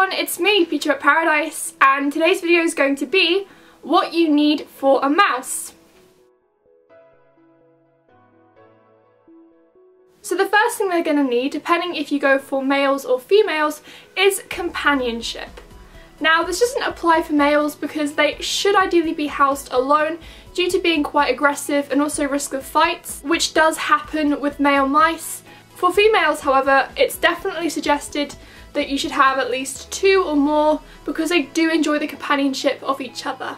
everyone, it's me, Peter at Paradise, and today's video is going to be what you need for a mouse. So the first thing they're going to need, depending if you go for males or females, is companionship. Now this doesn't apply for males because they should ideally be housed alone due to being quite aggressive and also risk of fights, which does happen with male mice. For females, however, it's definitely suggested that you should have at least 2 or more because they do enjoy the companionship of each other.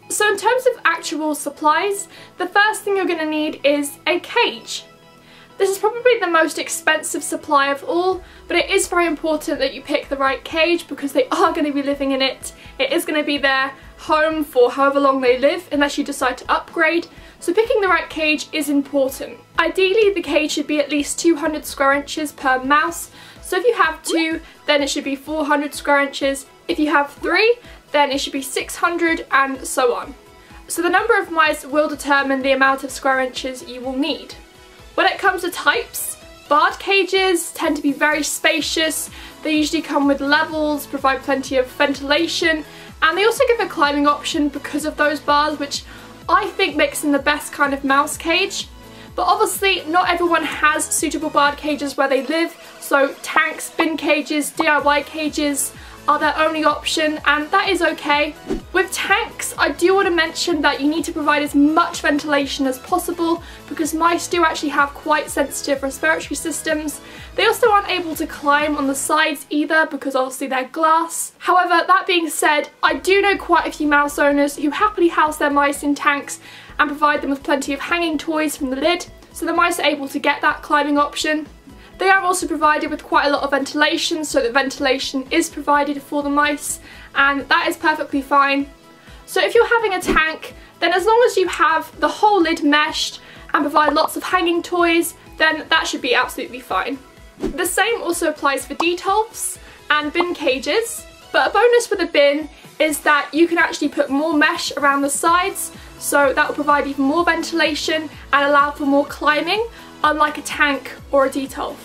So in terms of actual supplies, the first thing you're going to need is a cage. This is probably the most expensive supply of all, but it is very important that you pick the right cage because they are going to be living in it. It is going to be their home for however long they live unless you decide to upgrade. So picking the right cage is important. Ideally the cage should be at least 200 square inches per mouse. So if you have 2, then it should be 400 square inches. If you have 3, then it should be 600 and so on. So the number of mice will determine the amount of square inches you will need. When it comes to types, barred cages tend to be very spacious. They usually come with levels, provide plenty of ventilation, and they also give a climbing option because of those bars, which I think makes them the best kind of mouse cage. But obviously not everyone has suitable barred cages where they live, so tanks, bin cages, DIY cages are their only option, and that is okay. With tanks, I do want to mention that you need to provide as much ventilation as possible because mice do actually have quite sensitive respiratory systems. They also aren't able to climb on the sides either because obviously they're glass. However, that being said, I do know quite a few mouse owners who happily house their mice in tanks and provide them with plenty of hanging toys from the lid, so the mice are able to get that climbing option. They are also provided with quite a lot of ventilation, so that ventilation is provided for the mice, and that is perfectly fine. So if you're having a tank, then as long as you have the whole lid meshed and provide lots of hanging toys, then that should be absolutely fine. The same also applies for detolfs and bin cages, but a bonus with a bin is that you can actually put more mesh around the sides, so that will provide even more ventilation and allow for more climbing, unlike a tank or a detolf.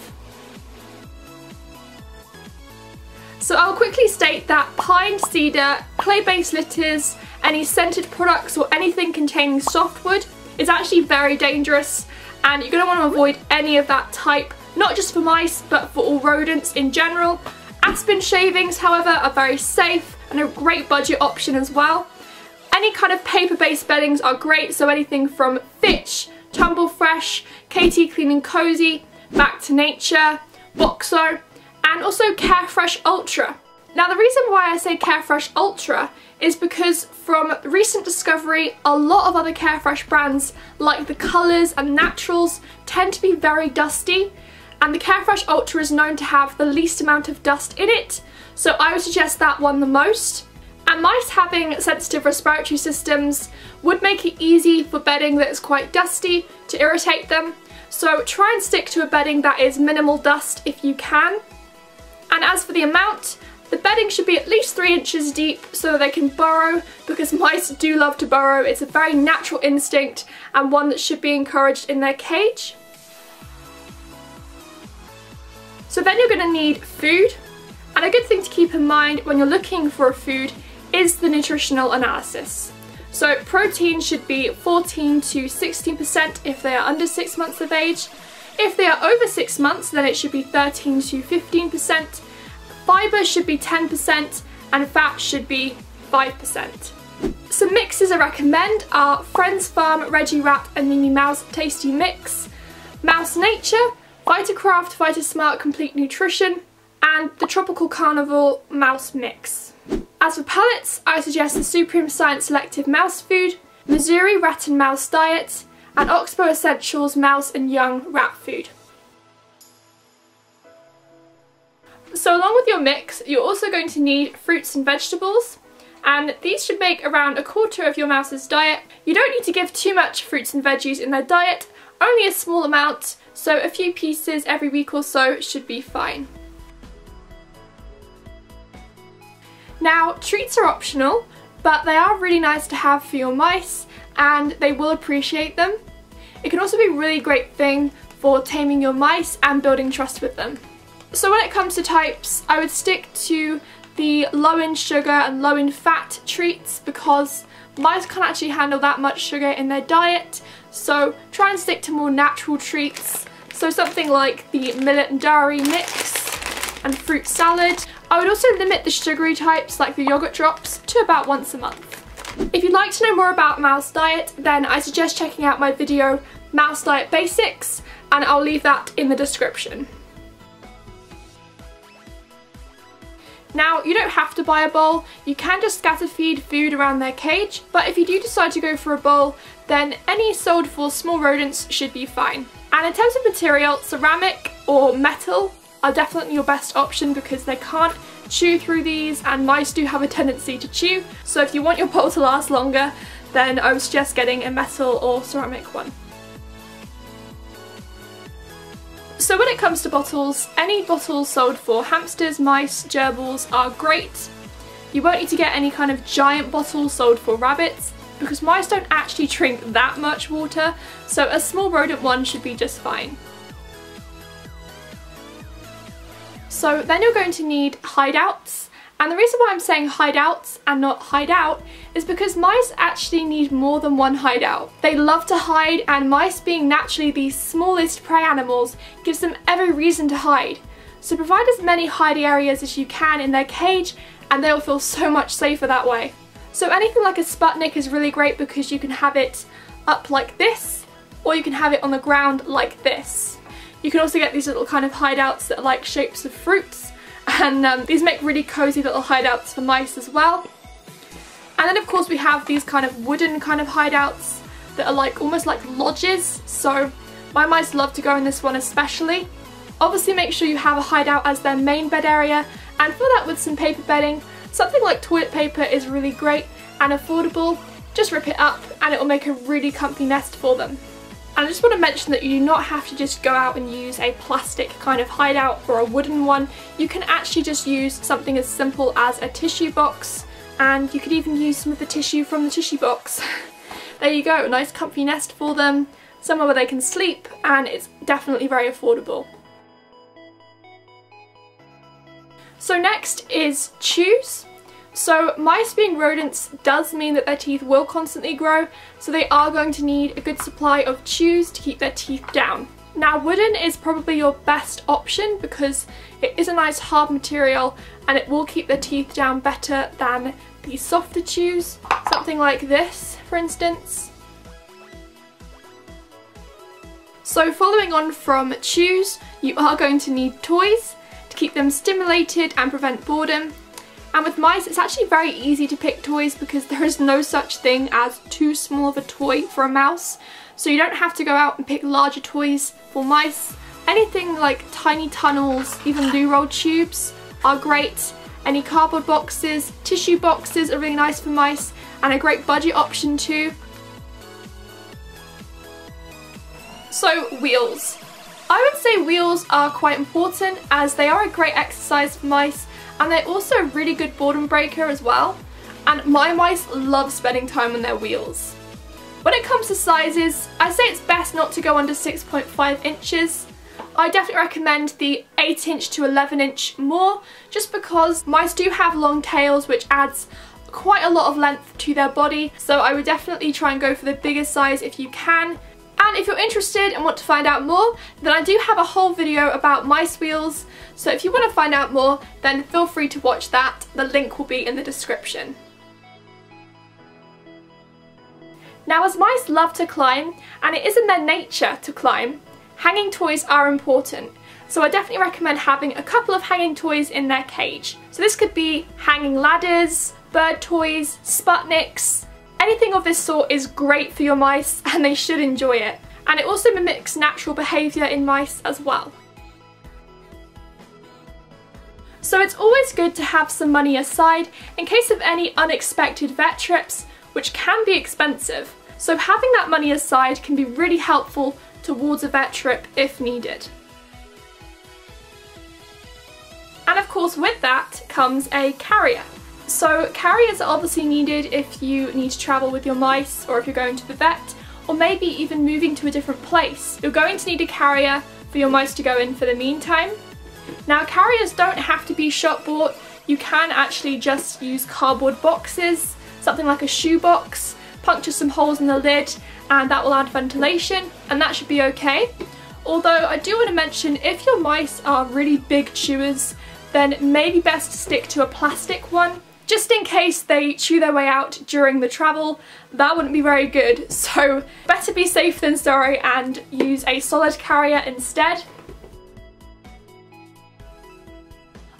So I'll quickly state that pine, cedar, clay-based litters, any scented products or anything containing softwood is actually very dangerous, and you're going to want to avoid any of that type, not just for mice but for all rodents in general. Aspen shavings, however, are very safe and a great budget option as well. Any kind of paper-based beddings are great, so anything from Fitch, Tumble Fresh, KT Clean and Cozy, Back to Nature, Boxo, and also Carefresh Ultra. Now the reason why I say Carefresh Ultra is because from recent discovery, a lot of other Carefresh brands like the colours and naturals tend to be very dusty, and the Carefresh Ultra is known to have the least amount of dust in it, so I would suggest that one the most. And mice having sensitive respiratory systems would make it easy for bedding that is quite dusty to irritate them, so try and stick to a bedding that is minimal dust if you can. And as for the amount, the bedding should be at least 3 inches deep so that they can burrow, because mice do love to burrow. It's a very natural instinct and one that should be encouraged in their cage. So then you're going to need food, and a good thing to keep in mind when you're looking for a food is the nutritional analysis. So protein should be 14 to 16% if they are under 6 months of age. If they are over 6 months, then it should be 13 to 15%. Fibre should be 10% and fat should be 5%. Some mixes I recommend are Friends Farm Reggie Rat and Mimi Mouse Tasty Mix, Mouse Nature, Vitacraft Vitasmart Complete Nutrition, and the Tropical Carnival Mouse Mix. As for pellets, I suggest the Supreme Science Selective Mouse Food, Missouri Rat and Mouse Diet, and Oxbow Essentials Mouse and Young Rat Food. So along with your mix, you're also going to need fruits and vegetables, and these should make around 1/4 of your mouse's diet. You don't need to give too much fruits and veggies in their diet, only a small amount, so a few pieces every week or so should be fine. Now, treats are optional, but they are really nice to have for your mice and they will appreciate them. It can also be a really great thing for taming your mice and building trust with them. So when it comes to types, I would stick to the low in sugar and low in fat treats because mice can't actually handle that much sugar in their diet, so try and stick to more natural treats. So something like the millet and dairy mix and fruit salad. I would also limit the sugary types like the yogurt drops to about once a month. If you'd like to know more about mouse diet, then I suggest checking out my video Mouse Diet Basics, and I'll leave that in the description. Now, you don't have to buy a bowl, you can just scatter feed food around their cage, but if you do decide to go for a bowl, then any sold for small rodents should be fine. And in terms of material, ceramic or metal are definitely your best option because they can't chew through these and mice do have a tendency to chew, so if you want your bowl to last longer, then I would suggest getting a metal or ceramic one. So when it comes to bottles, any bottles sold for hamsters, mice, gerbils are great. You won't need to get any kind of giant bottles sold for rabbits because mice don't actually drink that much water, so a small rodent one should be just fine. So then you're going to need hideouts, and the reason why I'm saying hideouts and not hideout is because mice actually need more than one hideout. They love to hide, and mice being naturally the smallest prey animals gives them every reason to hide. So provide as many hidey areas as you can in their cage and they'll feel so much safer that way. So anything like a Sputnik is really great because you can have it up like this, or you can have it on the ground like this. You can also get these little kind of hideouts that are like shapes of fruits, and these make really cozy little hideouts for mice as well. And then of course we have these kind of wooden kind of hideouts that are like almost like lodges, so my mice love to go in this one especially. Obviously make sure you have a hideout as their main bed area, and fill that with some paper bedding. Something like toilet paper is really great and affordable. Just rip it up and it will make a really comfy nest for them. And I just want to mention that you do not have to just go out and use a plastic kind of hideout or a wooden one. You can actually just use something as simple as a tissue box, and you could even use some of the tissue from the tissue box. There you go, a nice comfy nest for them, somewhere where they can sleep, and it's definitely very affordable. So next is chews. So mice being rodents does mean that their teeth will constantly grow, so they are going to need a good supply of chews to keep their teeth down. Now wooden is probably your best option because it is a nice hard material and it will keep their teeth down better than the softer chews. Something like this, for instance. So following on from chews, you are going to need toys to keep them stimulated and prevent boredom. And with mice, it's actually very easy to pick toys because there is no such thing as too small of a toy for a mouse. So you don't have to go out and pick larger toys for mice. Anything like tiny tunnels, even loo roll tubes are great. Any cardboard boxes, tissue boxes are really nice for mice and a great budget option too. So wheels. I would say wheels are quite important as they are a great exercise for mice, and they're also a really good boredom breaker as well, and my mice love spending time on their wheels. When it comes to sizes, I'd say it's best not to go under 6.5 inches. I definitely recommend the 8 inch to 11 inch more, just because mice do have long tails which adds quite a lot of length to their body, so I would definitely try and go for the bigger size if you can. And if you're interested and want to find out more, then I do have a whole video about mice wheels, so if you want to find out more, then feel free to watch that. The link will be in the description. Now as mice love to climb, and it is in their nature to climb, hanging toys are important. So I definitely recommend having a couple of hanging toys in their cage. So this could be hanging ladders, bird toys, Sputniks. Anything of this sort is great for your mice and they should enjoy it. And it also mimics natural behaviour in mice as well. So it's always good to have some money aside in case of any unexpected vet trips, which can be expensive. So having that money aside can be really helpful towards a vet trip if needed. And of course with that comes a carrier. So carriers are obviously needed if you need to travel with your mice, or if you're going to the vet, or maybe even moving to a different place. You're going to need a carrier for your mice to go in for the meantime. Now carriers don't have to be shop bought, you can actually just use cardboard boxes, something like a shoe box, puncture some holes in the lid and that will add ventilation and that should be okay. Although I do want to mention, if your mice are really big chewers, then it may be best to stick to a plastic one, just in case they chew their way out during the travel. That wouldn't be very good, so better be safe than sorry and use a solid carrier instead.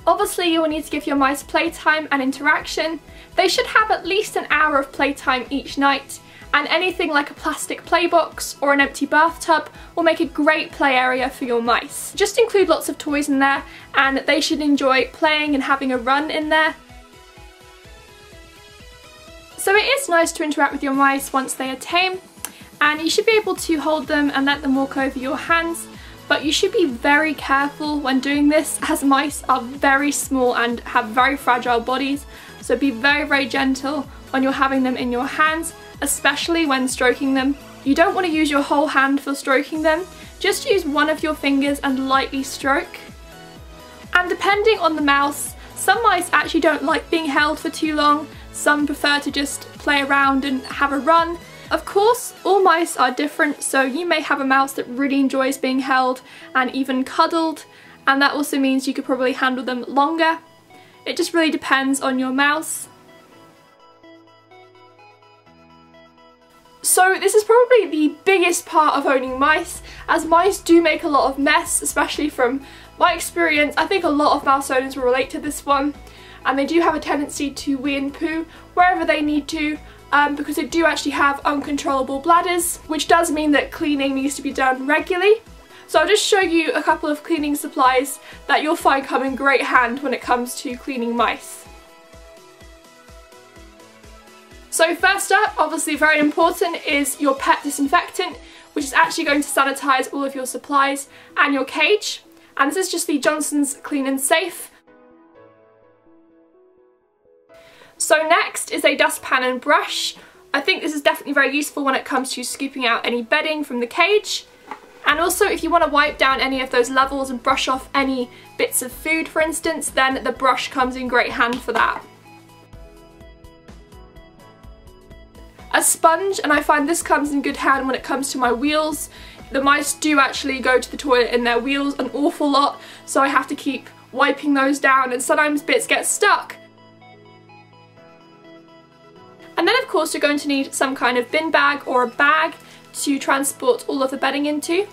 Obviously you will need to give your mice playtime and interaction. They should have at least an hour of playtime each night, and anything like a plastic play box or an empty bathtub will make a great play area for your mice. Just include lots of toys in there and they should enjoy playing and having a run in there. So it is nice to interact with your mice once they are tame, and you should be able to hold them and let them walk over your hands, but you should be very careful when doing this as mice are very small and have very fragile bodies, so be very gentle when you're having them in your hands, especially when stroking them. You don't want to use your whole hand for stroking them, just use one of your fingers and lightly stroke. And depending on the mouse, some mice actually don't like being held for too long, some prefer to just play around and have a run. Of course, all mice are different, so you may have a mouse that really enjoys being held and even cuddled, and that also means you could probably handle them longer. It just really depends on your mouse. So this is probably the biggest part of owning mice, as mice do make a lot of mess, especially from my experience. I think a lot of mouse owners will relate to this one, and they do have a tendency to wee and poo wherever they need to, because they do actually have uncontrollable bladders, which does mean that cleaning needs to be done regularly. So I'll just show you a couple of cleaning supplies that you'll find come in great hand when it comes to cleaning mice. So first up, obviously very important, is your pet disinfectant, which is actually going to sanitize all of your supplies and your cage. And this is just the Johnson's Clean and Safe. So next is a dustpan and brush. I think this is definitely very useful when it comes to scooping out any bedding from the cage. And also if you want to wipe down any of those levels and brush off any bits of food, for instance, then the brush comes in great hand for that. A sponge, and I find this comes in good hand when it comes to my wheels. The mice do actually go to the toilet in their wheels an awful lot, so I have to keep wiping those down and sometimes bits get stuck. And then of course you're going to need some kind of bin bag or a bag to transport all of the bedding into.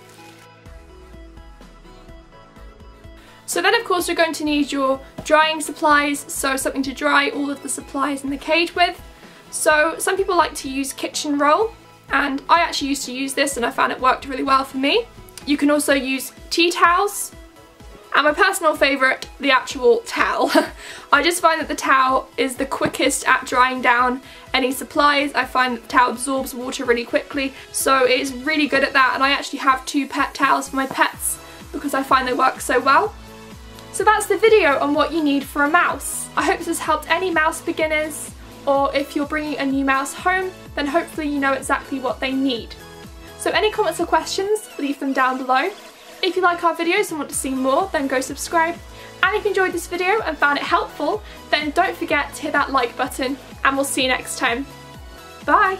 So then of course you're going to need your drying supplies, so something to dry all of the supplies in the cage with. So some people like to use kitchen roll, and I actually used to use this and I found it worked really well for me. You can also use tea towels, and my personal favourite, the actual towel. I just find that the towel is the quickest at drying down any supplies. I find that the towel absorbs water really quickly, so it is really good at that, and I actually have 2 pet towels for my pets because I find they work so well. So that's the video on what you need for a mouse. I hope this has helped any mouse beginners, or if you're bringing a new mouse home, then hopefully you know exactly what they need. So any comments or questions, leave them down below. If you like our videos and want to see more, then go subscribe. And if you enjoyed this video and found it helpful, then don't forget to hit that like button, and we'll see you next time. Bye!